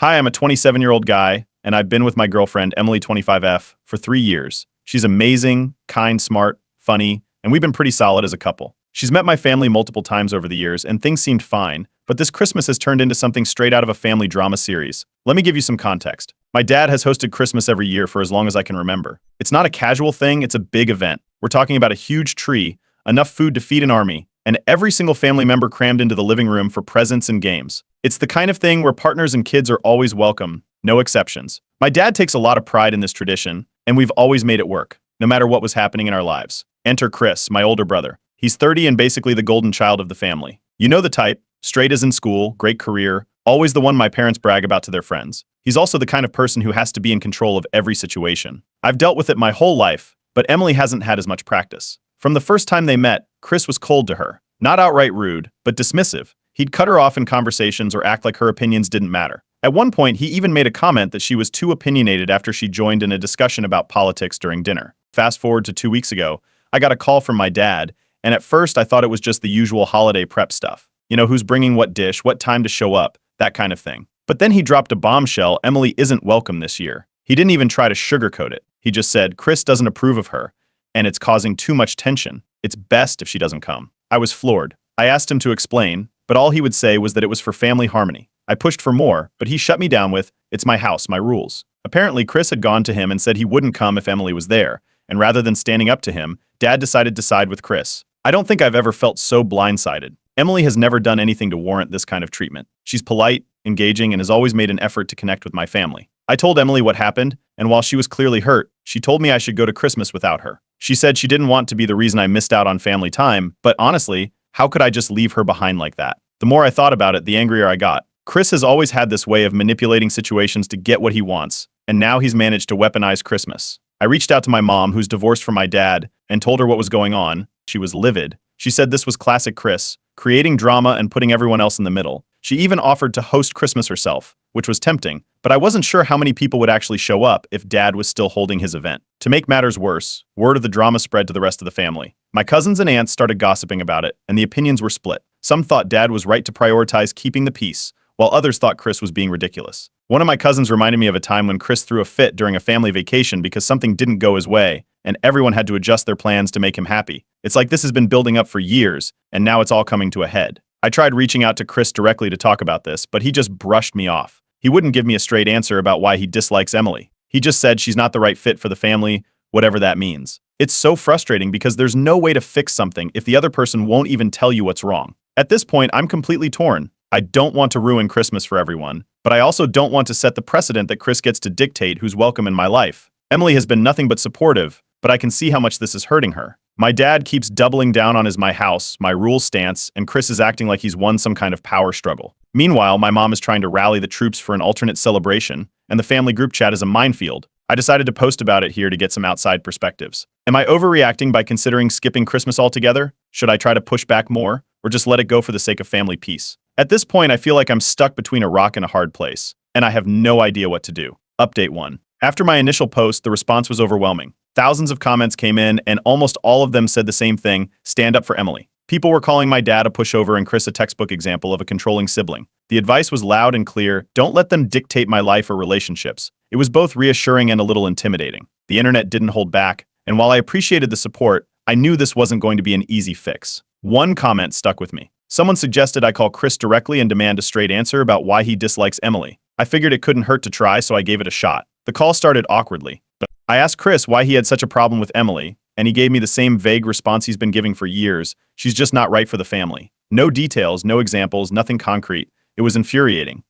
Hi, I'm a 27-year-old guy, and I've been with my girlfriend, Emily 25F, for 3 years. She's amazing, kind, smart, funny, and we've been pretty solid as a couple. She's met my family multiple times over the years, and things seemed fine, but this Christmas has turned into something straight out of a family drama series. Let me give you some context. My dad has hosted Christmas every year for as long as I can remember. It's not a casual thing, it's a big event. We're talking about a huge tree, enough food to feed an army, and every single family member crammed into the living room for presents and games. It's the kind of thing where partners and kids are always welcome, no exceptions. My dad takes a lot of pride in this tradition, and we've always made it work, no matter what was happening in our lives. Enter Chris, my older brother. He's 30 and basically the golden child of the family. You know the type, straight as in school, great career, always the one my parents brag about to their friends. He's also the kind of person who has to be in control of every situation. I've dealt with it my whole life, but Emily hasn't had as much practice. From the first time they met, Chris was cold to her. Not outright rude, but dismissive. He'd cut her off in conversations or act like her opinions didn't matter. At one point, he even made a comment that she was too opinionated after she joined in a discussion about politics during dinner. Fast forward to 2 weeks ago, I got a call from my dad, and at first I thought it was just the usual holiday prep stuff. You know, who's bringing what dish, what time to show up, that kind of thing. But then he dropped a bombshell: Emily isn't welcome this year. He didn't even try to sugarcoat it. He just said, Chris doesn't approve of her, and it's causing too much tension. It's best if she doesn't come. I was floored. I asked him to explain, but all he would say was that it was for family harmony. I pushed for more, but he shut me down with, it's my house, my rules. Apparently, Chris had gone to him and said he wouldn't come if Emily was there, and rather than standing up to him, Dad decided to side with Chris. I don't think I've ever felt so blindsided. Emily has never done anything to warrant this kind of treatment. She's polite, engaging, and has always made an effort to connect with my family. I told Emily what happened, and while she was clearly hurt, she told me I should go to Christmas without her. She said she didn't want to be the reason I missed out on family time, but honestly, how could I just leave her behind like that? The more I thought about it, the angrier I got. Chris has always had this way of manipulating situations to get what he wants, and now he's managed to weaponize Christmas. I reached out to my mom, who's divorced from my dad, and told her what was going on. She was livid. She said this was classic Chris, creating drama and putting everyone else in the middle. She even offered to host Christmas herself, which was tempting, but I wasn't sure how many people would actually show up if Dad was still holding his event. To make matters worse, word of the drama spread to the rest of the family. My cousins and aunts started gossiping about it, and the opinions were split. Some thought Dad was right to prioritize keeping the peace, while others thought Chris was being ridiculous. One of my cousins reminded me of a time when Chris threw a fit during a family vacation because something didn't go his way, and everyone had to adjust their plans to make him happy. It's like this has been building up for years, and now it's all coming to a head. I tried reaching out to Chris directly to talk about this, but he just brushed me off. He wouldn't give me a straight answer about why he dislikes Emily. He just said she's not the right fit for the family, whatever that means. It's so frustrating because there's no way to fix something if the other person won't even tell you what's wrong. At this point, I'm completely torn. I don't want to ruin Christmas for everyone, but I also don't want to set the precedent that Chris gets to dictate who's welcome in my life. Emily has been nothing but supportive, but I can see how much this is hurting her. My dad keeps doubling down on his my house, my rules stance, and Chris is acting like he's won some kind of power struggle. Meanwhile, my mom is trying to rally the troops for an alternate celebration, and the family group chat is a minefield. I decided to post about it here to get some outside perspectives. Am I overreacting by considering skipping Christmas altogether? Should I try to push back more, or just let it go for the sake of family peace? At this point, I feel like I'm stuck between a rock and a hard place, and I have no idea what to do. Update 1. After my initial post, the response was overwhelming. Thousands of comments came in, and almost all of them said the same thing: stand up for Emily. People were calling my dad a pushover and Chris a textbook example of a controlling sibling. The advice was loud and clear: don't let them dictate my life or relationships. It was both reassuring and a little intimidating. The internet didn't hold back, and while I appreciated the support, I knew this wasn't going to be an easy fix. One comment stuck with me. Someone suggested I call Chris directly and demand a straight answer about why he dislikes Emily. I figured it couldn't hurt to try, so I gave it a shot. The call started awkwardly, but I asked Chris why he had such a problem with Emily, and he gave me the same vague response he's been giving for years: she's just not right for the family. No details, no examples, nothing concrete. It was infuriating.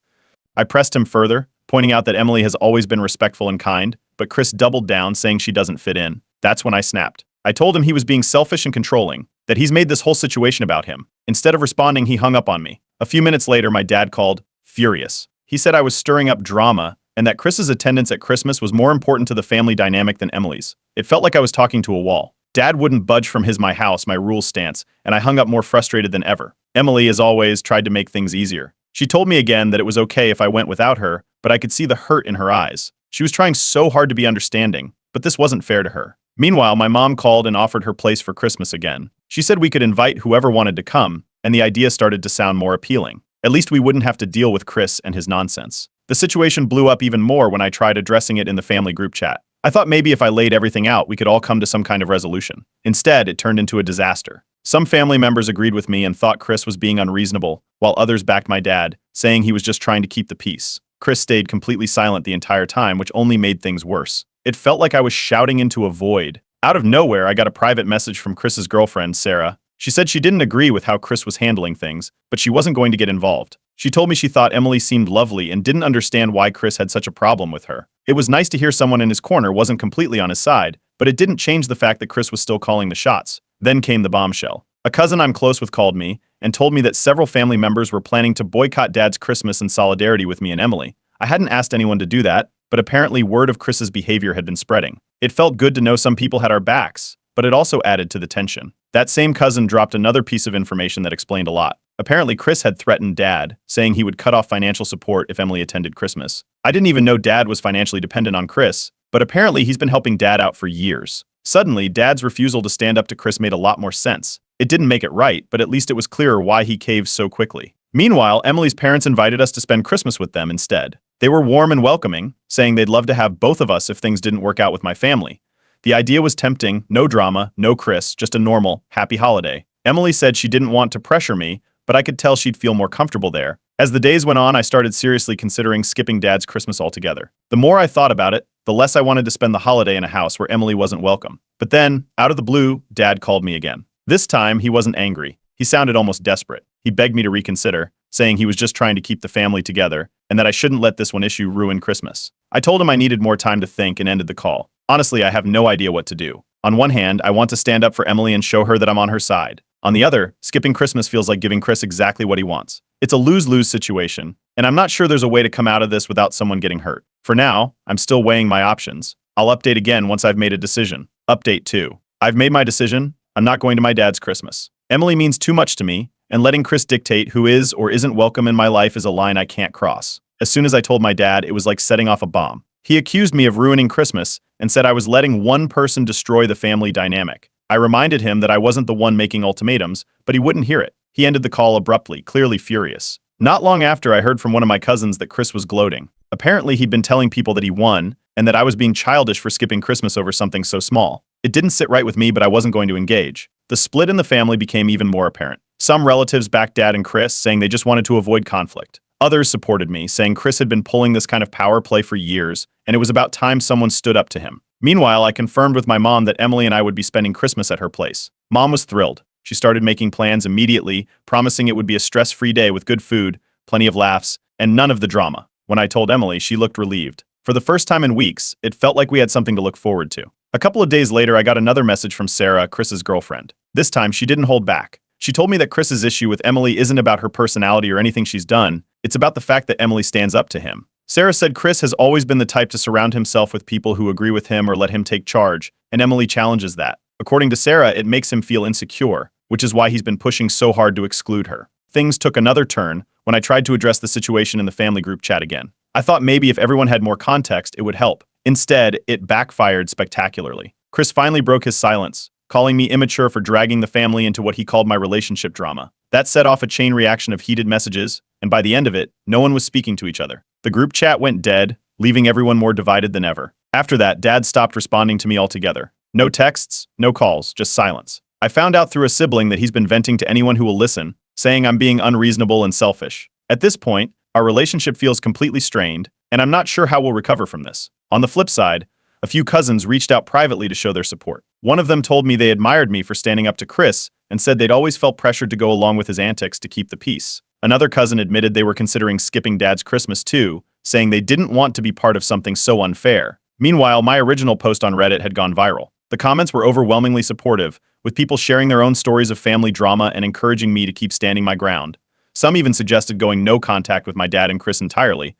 I pressed him further, pointing out that Emily has always been respectful and kind, but Chris doubled down, saying she doesn't fit in. That's when I snapped. I told him he was being selfish and controlling, that he's made this whole situation about him. Instead of responding, he hung up on me. A few minutes later, my dad called, furious. He said I was stirring up drama, and that Chris's attendance at Christmas was more important to the family dynamic than Emily's. It felt like I was talking to a wall. Dad wouldn't budge from his my house, my rules stance, and I hung up more frustrated than ever. Emily, as always, tried to make things easier. She told me again that it was okay if I went without her, but I could see the hurt in her eyes. She was trying so hard to be understanding, but this wasn't fair to her. Meanwhile, my mom called and offered her place for Christmas again. She said we could invite whoever wanted to come, and the idea started to sound more appealing. At least we wouldn't have to deal with Chris and his nonsense. The situation blew up even more when I tried addressing it in the family group chat. I thought maybe if I laid everything out, we could all come to some kind of resolution. Instead, it turned into a disaster. Some family members agreed with me and thought Chris was being unreasonable, while others backed my dad, saying he was just trying to keep the peace. Chris stayed completely silent the entire time, which only made things worse. It felt like I was shouting into a void. Out of nowhere, I got a private message from Chris's girlfriend, Sarah. She said she didn't agree with how Chris was handling things, but she wasn't going to get involved. She told me she thought Emily seemed lovely and didn't understand why Chris had such a problem with her. It was nice to hear someone in his corner wasn't completely on his side, but it didn't change the fact that Chris was still calling the shots. Then came the bombshell. A cousin I'm close with called me and told me that several family members were planning to boycott Dad's Christmas in solidarity with me and Emily. I hadn't asked anyone to do that, but apparently word of Chris's behavior had been spreading. It felt good to know some people had our backs, but it also added to the tension. That same cousin dropped another piece of information that explained a lot. Apparently, Chris had threatened Dad, saying he would cut off financial support if Emily attended Christmas. I didn't even know Dad was financially dependent on Chris, but apparently he's been helping Dad out for years. Suddenly, Dad's refusal to stand up to Chris made a lot more sense. It didn't make it right, but at least it was clearer why he caved so quickly. Meanwhile, Emily's parents invited us to spend Christmas with them instead. They were warm and welcoming, saying they'd love to have both of us if things didn't work out with my family. The idea was tempting, no drama, no Chris, just a normal, happy holiday. Emily said she didn't want to pressure me, but I could tell she'd feel more comfortable there. As the days went on, I started seriously considering skipping Dad's Christmas altogether. The more I thought about it, the less I wanted to spend the holiday in a house where Emily wasn't welcome. But then, out of the blue, Dad called me again. This time, he wasn't angry. He sounded almost desperate. He begged me to reconsider, saying he was just trying to keep the family together and that I shouldn't let this one issue ruin Christmas. I told him I needed more time to think and ended the call. Honestly, I have no idea what to do. On one hand, I want to stand up for Emily and show her that I'm on her side. On the other, skipping Christmas feels like giving Chris exactly what he wants. It's a lose-lose situation, and I'm not sure there's a way to come out of this without someone getting hurt. For now, I'm still weighing my options. I'll update again once I've made a decision. Update 2. I've made my decision. I'm not going to my dad's Christmas. Emily means too much to me, and letting Chris dictate who is or isn't welcome in my life is a line I can't cross. As soon as I told my dad, it was like setting off a bomb. He accused me of ruining Christmas and said I was letting one person destroy the family dynamic. I reminded him that I wasn't the one making ultimatums, but he wouldn't hear it. He ended the call abruptly, clearly furious. Not long after, I heard from one of my cousins that Chris was gloating. Apparently, he'd been telling people that he won, and that I was being childish for skipping Christmas over something so small. It didn't sit right with me, but I wasn't going to engage. The split in the family became even more apparent. Some relatives backed Dad and Chris, saying they just wanted to avoid conflict. Others supported me, saying Chris had been pulling this kind of power play for years, and it was about time someone stood up to him. Meanwhile, I confirmed with my mom that Emily and I would be spending Christmas at her place. Mom was thrilled. She started making plans immediately, promising it would be a stress-free day with good food, plenty of laughs, and none of the drama. When I told Emily, she looked relieved. For the first time in weeks, it felt like we had something to look forward to. A couple of days later, I got another message from Sarah, Chris's girlfriend. This time, she didn't hold back. She told me that Chris's issue with Emily isn't about her personality or anything she's done. It's about the fact that Emily stands up to him. Sarah said Chris has always been the type to surround himself with people who agree with him or let him take charge, and Emily challenges that. According to Sarah, it makes him feel insecure, which is why he's been pushing so hard to exclude her. Things took another turn when I tried to address the situation in the family group chat again. I thought maybe if everyone had more context, it would help. Instead, it backfired spectacularly. Chris finally broke his silence, calling me immature for dragging the family into what he called my relationship drama. That set off a chain reaction of heated messages, and by the end of it, no one was speaking to each other. The group chat went dead, leaving everyone more divided than ever. After that, Dad stopped responding to me altogether. No texts, no calls, just silence. I found out through a sibling that he's been venting to anyone who will listen, saying I'm being unreasonable and selfish. At this point, our relationship feels completely strained, and I'm not sure how we'll recover from this. On the flip side, a few cousins reached out privately to show their support. One of them told me they admired me for standing up to Chris and said they'd always felt pressured to go along with his antics to keep the peace. Another cousin admitted they were considering skipping Dad's Christmas too, saying they didn't want to be part of something so unfair. Meanwhile, my original post on Reddit had gone viral. The comments were overwhelmingly supportive, with people sharing their own stories of family drama and encouraging me to keep standing my ground. Some even suggested going no contact with my dad and Chris entirely.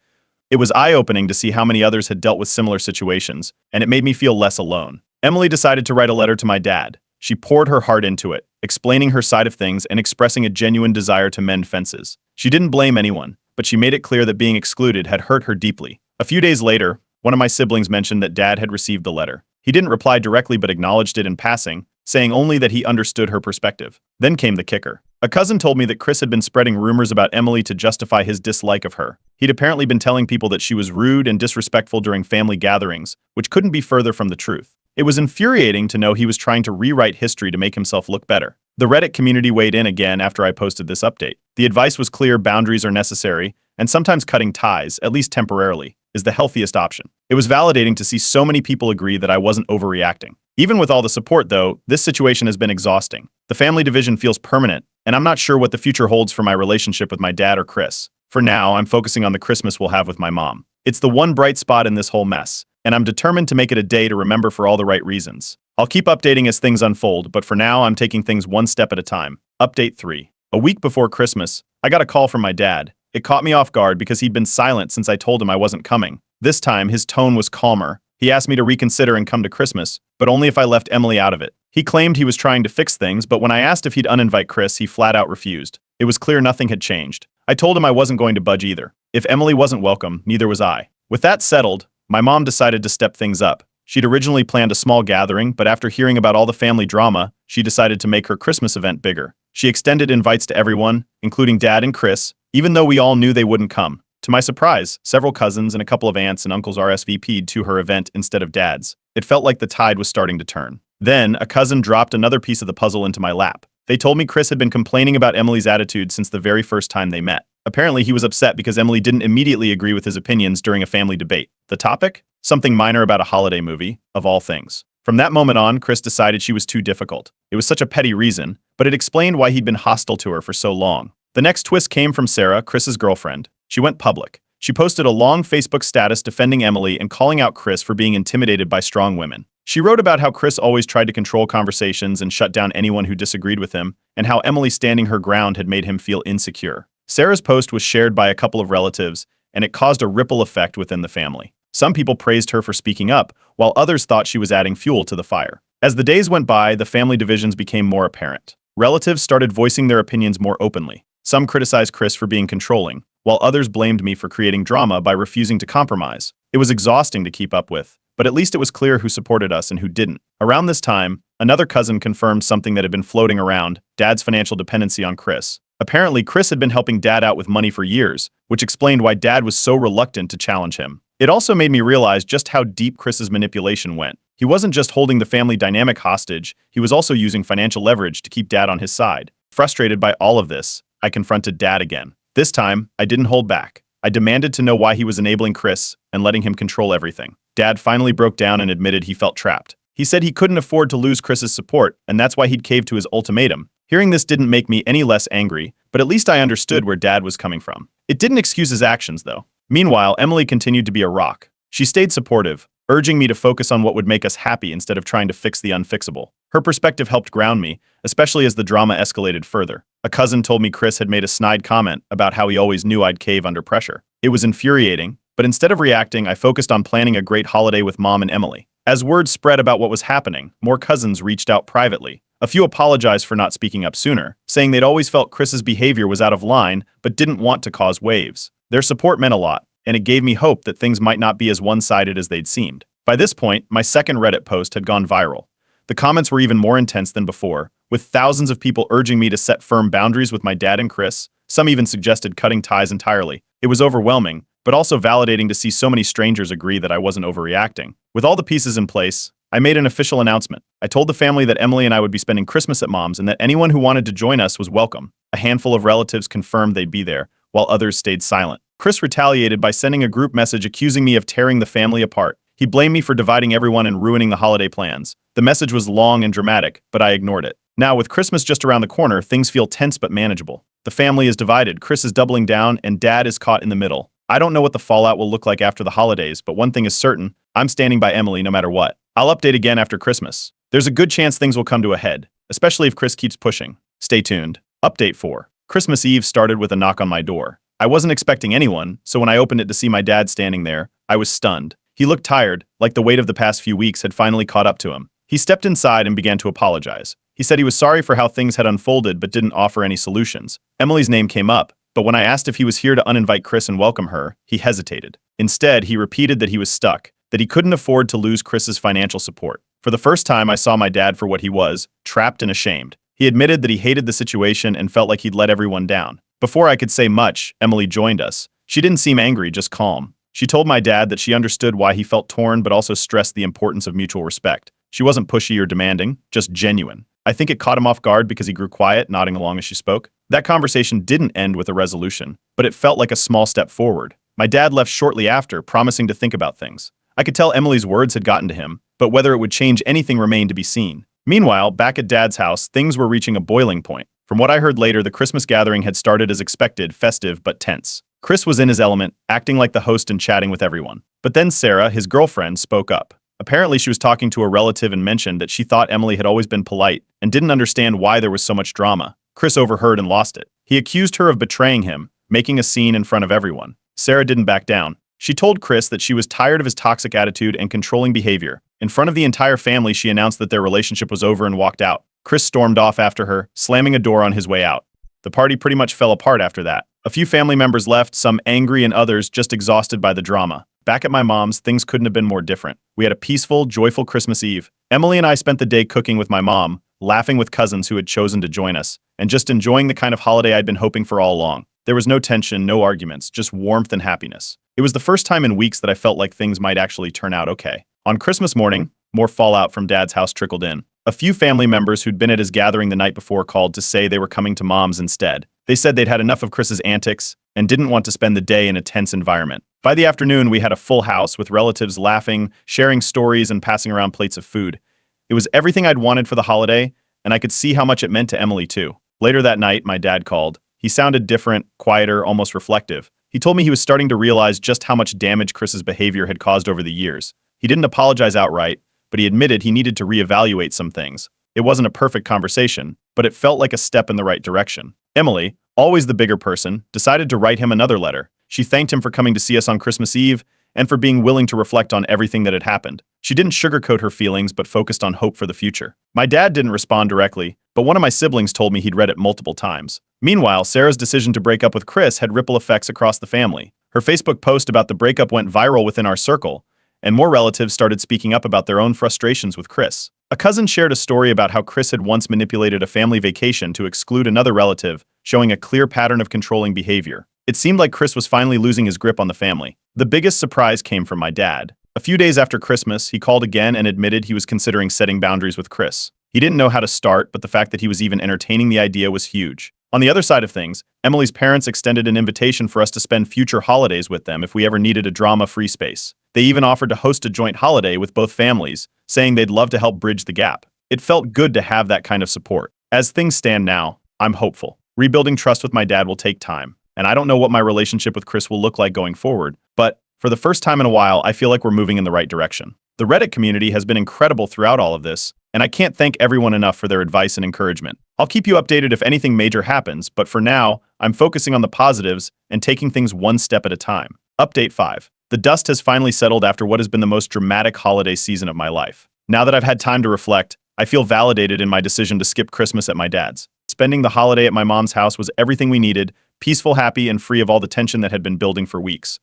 It was eye-opening to see how many others had dealt with similar situations, and it made me feel less alone. Emily decided to write a letter to my dad. She poured her heart into it, explaining her side of things and expressing a genuine desire to mend fences. She didn't blame anyone, but she made it clear that being excluded had hurt her deeply. A few days later, one of my siblings mentioned that Dad had received the letter. He didn't reply directly but acknowledged it in passing, saying only that he understood her perspective. Then came the kicker. A cousin told me that Chris had been spreading rumors about Emily to justify his dislike of her. He'd apparently been telling people that she was rude and disrespectful during family gatherings, which couldn't be further from the truth. It was infuriating to know he was trying to rewrite history to make himself look better. The Reddit community weighed in again after I posted this update. The advice was clear: boundaries are necessary, and sometimes cutting ties, at least temporarily, is the healthiest option. It was validating to see so many people agree that I wasn't overreacting. Even with all the support, though, this situation has been exhausting. The family division feels permanent, and I'm not sure what the future holds for my relationship with my dad or Chris. For now, I'm focusing on the Christmas we'll have with my mom. It's the one bright spot in this whole mess, and I'm determined to make it a day to remember for all the right reasons. I'll keep updating as things unfold, but for now, I'm taking things one step at a time. Update 3. A week before Christmas, I got a call from my dad. It caught me off guard because he'd been silent since I told him I wasn't coming. This time, his tone was calmer. He asked me to reconsider and come to Christmas, but only if I left Emily out of it. He claimed he was trying to fix things, but when I asked if he'd uninvite Chris, he flat out refused. It was clear nothing had changed. I told him I wasn't going to budge either. If Emily wasn't welcome, neither was I. With that settled, my mom decided to step things up. She'd originally planned a small gathering, but after hearing about all the family drama, she decided to make her Christmas event bigger. She extended invites to everyone, including Dad and Chris, even though we all knew they wouldn't come. To my surprise, several cousins and a couple of aunts and uncles RSVP'd to her event instead of Dad's. It felt like the tide was starting to turn. Then, a cousin dropped another piece of the puzzle into my lap. They told me Chris had been complaining about Emily's attitude since the very first time they met. Apparently, he was upset because Emily didn't immediately agree with his opinions during a family debate. The topic? Something minor about a holiday movie, of all things. From that moment on, Chris decided she was too difficult. It was such a petty reason, but it explained why he'd been hostile to her for so long. The next twist came from Sarah, Chris's girlfriend. She went public. She posted a long Facebook status defending Emily and calling out Chris for being intimidated by strong women. She wrote about how Chris always tried to control conversations and shut down anyone who disagreed with him, and how Emily standing her ground had made him feel insecure. Sarah's post was shared by a couple of relatives, and it caused a ripple effect within the family. Some people praised her for speaking up, while others thought she was adding fuel to the fire. As the days went by, the family divisions became more apparent. Relatives started voicing their opinions more openly. Some criticized Chris for being controlling, while others blamed me for creating drama by refusing to compromise. It was exhausting to keep up with, but at least it was clear who supported us and who didn't. Around this time, another cousin confirmed something that had been floating around: Dad's financial dependency on Chris. Apparently, Chris had been helping Dad out with money for years, which explained why Dad was so reluctant to challenge him. It also made me realize just how deep Chris's manipulation went. He wasn't just holding the family dynamic hostage, he was also using financial leverage to keep Dad on his side. Frustrated by all of this, I confronted Dad again. This time, I didn't hold back. I demanded to know why he was enabling Chris and letting him control everything. Dad finally broke down and admitted he felt trapped. He said he couldn't afford to lose Chris's support, and that's why he'd caved to his ultimatum. Hearing this didn't make me any less angry, but at least I understood where Dad was coming from. It didn't excuse his actions, though. Meanwhile, Emily continued to be a rock. She stayed supportive, urging me to focus on what would make us happy instead of trying to fix the unfixable. Her perspective helped ground me, especially as the drama escalated further. A cousin told me Chris had made a snide comment about how he always knew I'd cave under pressure. It was infuriating, but instead of reacting, I focused on planning a great holiday with Mom and Emily. As word spread about what was happening, more cousins reached out privately. A few apologized for not speaking up sooner, saying they'd always felt Chris's behavior was out of line but didn't want to cause waves. Their support meant a lot, and it gave me hope that things might not be as one-sided as they'd seemed. By this point, my second Reddit post had gone viral. The comments were even more intense than before, with thousands of people urging me to set firm boundaries with my dad and Chris. Some even suggested cutting ties entirely. It was overwhelming, but also validating to see so many strangers agree that I wasn't overreacting. With all the pieces in place, I made an official announcement. I told the family that Emily and I would be spending Christmas at Mom's and that anyone who wanted to join us was welcome. A handful of relatives confirmed they'd be there, while others stayed silent. Chris retaliated by sending a group message accusing me of tearing the family apart. He blamed me for dividing everyone and ruining the holiday plans. The message was long and dramatic, but I ignored it. Now, with Christmas just around the corner, things feel tense but manageable. The family is divided, Chris is doubling down, and Dad is caught in the middle. I don't know what the fallout will look like after the holidays, but one thing is certain: I'm standing by Emily no matter what. I'll update again after Christmas. There's a good chance things will come to a head, especially if Chris keeps pushing. Stay tuned. Update 4. Christmas Eve started with a knock on my door. I wasn't expecting anyone, so when I opened it to see my dad standing there, I was stunned. He looked tired, like the weight of the past few weeks had finally caught up to him. He stepped inside and began to apologize. He said he was sorry for how things had unfolded but didn't offer any solutions. Emily's name came up, but when I asked if he was here to uninvite Chris and welcome her, he hesitated. Instead, he repeated that he was stuck, that he couldn't afford to lose Chris's financial support. For the first time, I saw my dad for what he was: trapped and ashamed. He admitted that he hated the situation and felt like he'd let everyone down. Before I could say much, Emily joined us. She didn't seem angry, just calm. She told my dad that she understood why he felt torn but also stressed the importance of mutual respect. She wasn't pushy or demanding, just genuine. I think it caught him off guard because he grew quiet, nodding along as she spoke. That conversation didn't end with a resolution, but it felt like a small step forward. My dad left shortly after, promising to think about things. I could tell Emily's words had gotten to him, but whether it would change anything remained to be seen. Meanwhile, back at Dad's house, things were reaching a boiling point. From what I heard later, the Christmas gathering had started as expected, festive but tense. Chris was in his element, acting like the host and chatting with everyone. But then Sarah, his girlfriend, spoke up. Apparently, she was talking to a relative and mentioned that she thought Emily had always been polite and didn't understand why there was so much drama. Chris overheard and lost it. He accused her of betraying him, making a scene in front of everyone. Sarah didn't back down. She told Chris that she was tired of his toxic attitude and controlling behavior. In front of the entire family, she announced that their relationship was over and walked out. Chris stormed off after her, slamming a door on his way out. The party pretty much fell apart after that. A few family members left, some angry and others just exhausted by the drama. Back at my mom's, things couldn't have been more different. We had a peaceful, joyful Christmas Eve. Emily and I spent the day cooking with my mom, laughing with cousins who had chosen to join us, and just enjoying the kind of holiday I'd been hoping for all along. There was no tension, no arguments, just warmth and happiness. It was the first time in weeks that I felt like things might actually turn out okay. On Christmas morning, more fallout from Dad's house trickled in. A few family members who'd been at his gathering the night before called to say they were coming to Mom's instead. They said they'd had enough of Chris's antics and didn't want to spend the day in a tense environment. By the afternoon, we had a full house with relatives laughing, sharing stories, and passing around plates of food. It was everything I'd wanted for the holiday, and I could see how much it meant to Emily too. Later that night, my dad called. He sounded different, quieter, almost reflective. He told me he was starting to realize just how much damage Chris's behavior had caused over the years. He didn't apologize outright, but he admitted he needed to reevaluate some things. It wasn't a perfect conversation, but it felt like a step in the right direction. Emily, always the bigger person, decided to write him another letter. She thanked him for coming to see us on Christmas Eve and for being willing to reflect on everything that had happened. She didn't sugarcoat her feelings, but focused on hope for the future. My dad didn't respond directly, but one of my siblings told me he'd read it multiple times. Meanwhile, Sarah's decision to break up with Chris had ripple effects across the family. Her Facebook post about the breakup went viral within our circle, and more relatives started speaking up about their own frustrations with Chris. A cousin shared a story about how Chris had once manipulated a family vacation to exclude another relative, showing a clear pattern of controlling behavior. It seemed like Chris was finally losing his grip on the family. The biggest surprise came from my dad. A few days after Christmas, he called again and admitted he was considering setting boundaries with Chris. He didn't know how to start, but the fact that he was even entertaining the idea was huge. On the other side of things, Emily's parents extended an invitation for us to spend future holidays with them if we ever needed a drama-free space. They even offered to host a joint holiday with both families, saying they'd love to help bridge the gap. It felt good to have that kind of support. As things stand now, I'm hopeful. Rebuilding trust with my dad will take time, and I don't know what my relationship with Chris will look like going forward, but for the first time in a while, I feel like we're moving in the right direction. The Reddit community has been incredible throughout all of this, and I can't thank everyone enough for their advice and encouragement. I'll keep you updated if anything major happens, but for now, I'm focusing on the positives and taking things one step at a time. Update 5. The dust has finally settled after what has been the most dramatic holiday season of my life. Now that I've had time to reflect, I feel validated in my decision to skip Christmas at my dad's. Spending the holiday at my mom's house was everything we needed, peaceful, happy, and free of all the tension that had been building for weeks.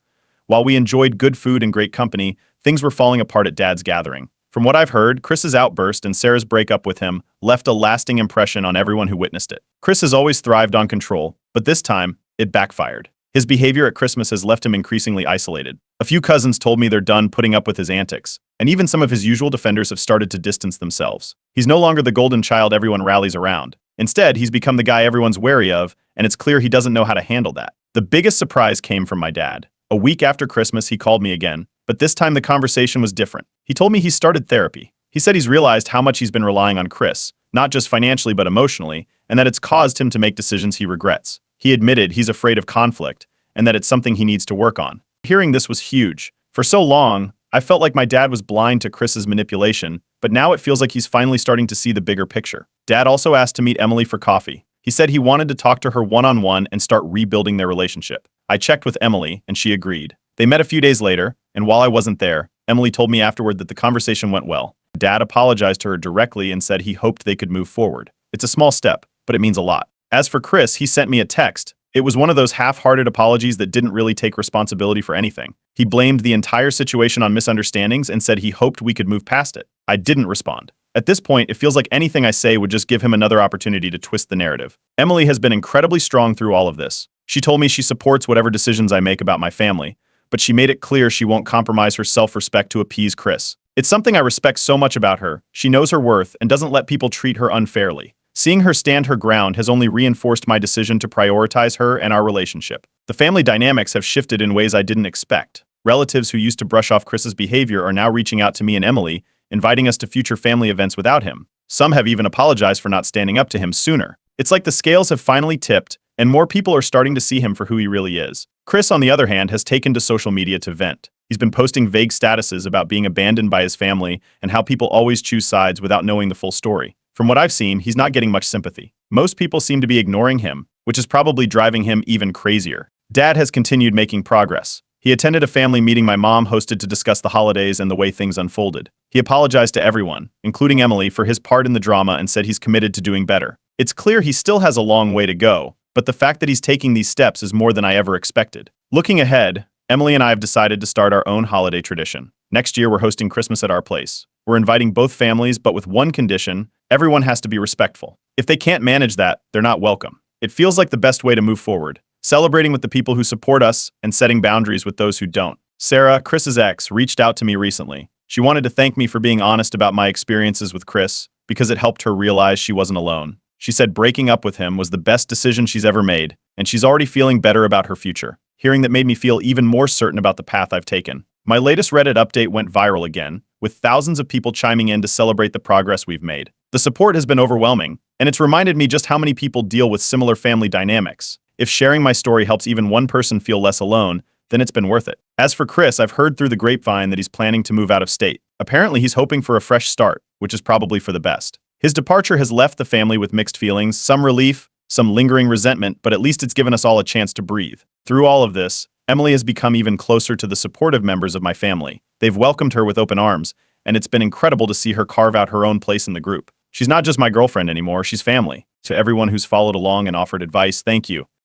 While we enjoyed good food and great company, things were falling apart at Dad's gathering. From what I've heard, Chris's outburst and Sarah's breakup with him left a lasting impression on everyone who witnessed it. Chris has always thrived on control, but this time, it backfired. His behavior at Christmas has left him increasingly isolated. A few cousins told me they're done putting up with his antics, and even some of his usual defenders have started to distance themselves. He's no longer the golden child everyone rallies around. Instead, he's become the guy everyone's wary of, and it's clear he doesn't know how to handle that. The biggest surprise came from my dad. A week after Christmas, he called me again, but this time the conversation was different. He told me he started therapy. He said he's realized how much he's been relying on Chris, not just financially but emotionally, and that it's caused him to make decisions he regrets. He admitted he's afraid of conflict, and that it's something he needs to work on. Hearing this was huge. For so long, I felt like my dad was blind to Chris's manipulation, but now it feels like he's finally starting to see the bigger picture. Dad also asked to meet Emily for coffee. He said he wanted to talk to her one-on-one and start rebuilding their relationship. I checked with Emily, and she agreed. They met a few days later, and while I wasn't there, Emily told me afterward that the conversation went well. Dad apologized to her directly and said he hoped they could move forward. It's a small step, but it means a lot. As for Chris, he sent me a text. It was one of those half-hearted apologies that didn't really take responsibility for anything. He blamed the entire situation on misunderstandings and said he hoped we could move past it. I didn't respond. At this point, it feels like anything I say would just give him another opportunity to twist the narrative. Emily has been incredibly strong through all of this. She told me she supports whatever decisions I make about my family, but she made it clear she won't compromise her self-respect to appease Chris. It's something I respect so much about her. She knows her worth and doesn't let people treat her unfairly. Seeing her stand her ground has only reinforced my decision to prioritize her and our relationship. The family dynamics have shifted in ways I didn't expect. Relatives who used to brush off Chris's behavior are now reaching out to me and Emily, inviting us to future family events without him. Some have even apologized for not standing up to him sooner. It's like the scales have finally tipped, and more people are starting to see him for who he really is. Chris, on the other hand, has taken to social media to vent. He's been posting vague statuses about being abandoned by his family and how people always choose sides without knowing the full story. From what I've seen, he's not getting much sympathy. Most people seem to be ignoring him, which is probably driving him even crazier. Dad has continued making progress. He attended a family meeting my mom hosted to discuss the holidays and the way things unfolded. He apologized to everyone, including Emily, for his part in the drama and said he's committed to doing better. It's clear he still has a long way to go, but the fact that he's taking these steps is more than I ever expected. Looking ahead, Emily and I have decided to start our own holiday tradition. Next year, we're hosting Christmas at our place. We're inviting both families, but with one condition: everyone has to be respectful. If they can't manage that, they're not welcome. It feels like the best way to move forward, celebrating with the people who support us and setting boundaries with those who don't. Sarah, Chris's ex, reached out to me recently. She wanted to thank me for being honest about my experiences with Chris because it helped her realize she wasn't alone. She said breaking up with him was the best decision she's ever made, and she's already feeling better about her future. Hearing that made me feel even more certain about the path I've taken. My latest Reddit update went viral again, with thousands of people chiming in to celebrate the progress we've made. The support has been overwhelming, and it's reminded me just how many people deal with similar family dynamics. If sharing my story helps even one person feel less alone, then it's been worth it. As for Chris, I've heard through the grapevine that he's planning to move out of state. Apparently, he's hoping for a fresh start, which is probably for the best. His departure has left the family with mixed feelings, some relief, some lingering resentment, but at least it's given us all a chance to breathe. Through all of this, Emily has become even closer to the supportive members of my family. They've welcomed her with open arms, and it's been incredible to see her carve out her own place in the group. She's not just my girlfriend anymore, she's family. To everyone who's followed along and offered advice, thank you.